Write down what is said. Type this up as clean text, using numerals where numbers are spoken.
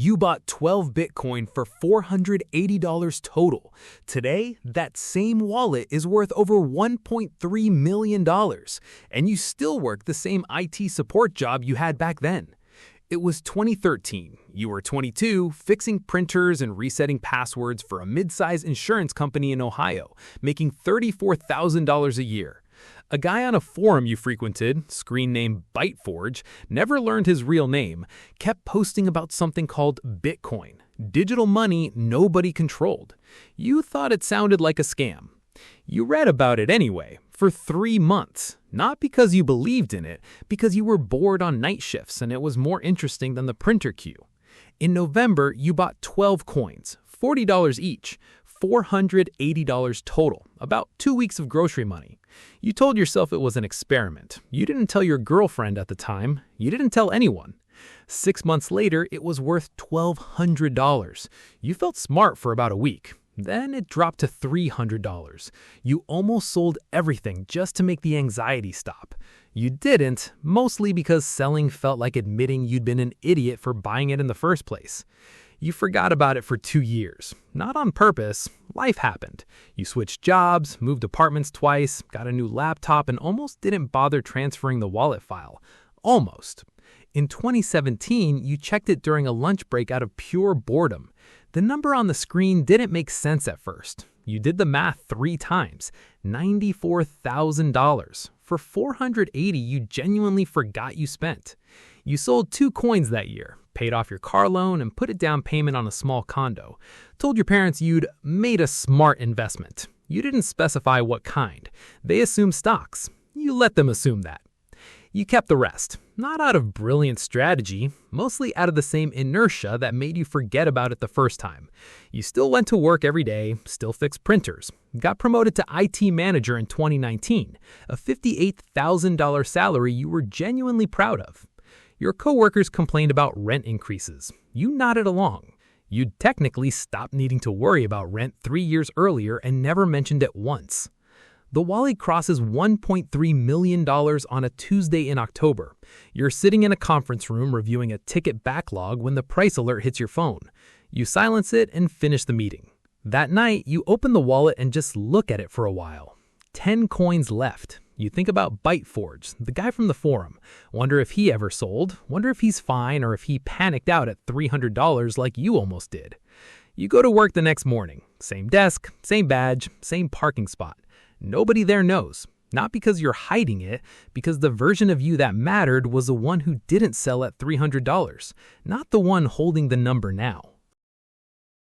You bought 12 Bitcoin for $480 total. Today, that same wallet is worth over $1.3 million, and you still work the same IT support job you had back then. It was 2013. You were 22, fixing printers and resetting passwords for a mid-size insurance company in Ohio, making $34,000 a year. A guy on a forum you frequented, screen name Byteforge, never learned his real name, kept posting about something called Bitcoin, digital money nobody controlled. You thought it sounded like a scam. You read about it anyway, for 3 months, not because you believed in it, because you were bored on night shifts and it was more interesting than the printer queue. In November, you bought 12 coins, $40 each, $480 total, about 2 weeks of grocery money. You told yourself it was an experiment. You didn't tell your girlfriend at the time. You didn't tell anyone. 6 months later, it was worth $1,200. You felt smart for about a week. Then it dropped to $300. You almost sold everything just to make the anxiety stop. You didn't, mostly because selling felt like admitting you'd been an idiot for buying it in the first place. You forgot about it for 2 years. Not on purpose. Life happened. You switched jobs, moved apartments twice, got a new laptop, and almost didn't bother transferring the wallet file. Almost. In 2017, you checked it during a lunch break out of pure boredom. The number on the screen didn't make sense at first. You did the math 3 times. $94,000. For $480 you genuinely forgot you spent. You sold 2 coins that year, paid off your car loan, and put a down payment on a small condo. Told your parents you'd made a smart investment. You didn't specify what kind. They assumed stocks. You let them assume that. You kept the rest, not out of brilliant strategy, mostly out of the same inertia that made you forget about it the first time. You still went to work every day, still fixed printers, got promoted to IT manager in 2019, a $58,000 salary you were genuinely proud of. Your coworkers complained about rent increases. You nodded along. You'd technically stopped needing to worry about rent 3 years earlier and never mentioned it once. The wallet crosses $1.3 million on a Tuesday in October. You're sitting in a conference room reviewing a ticket backlog when the price alert hits your phone. You silence it and finish the meeting. That night, you open the wallet and just look at it for a while. 10 coins left. You think about Byteforge, the guy from the forum. Wonder if he ever sold, wonder if he's fine, or if he panicked out at $300 like you almost did. You go to work the next morning. Same desk, same badge, same parking spot. Nobody there knows. Not because you're hiding it, because the version of you that mattered was the one who didn't sell at $300, not the one holding the number now.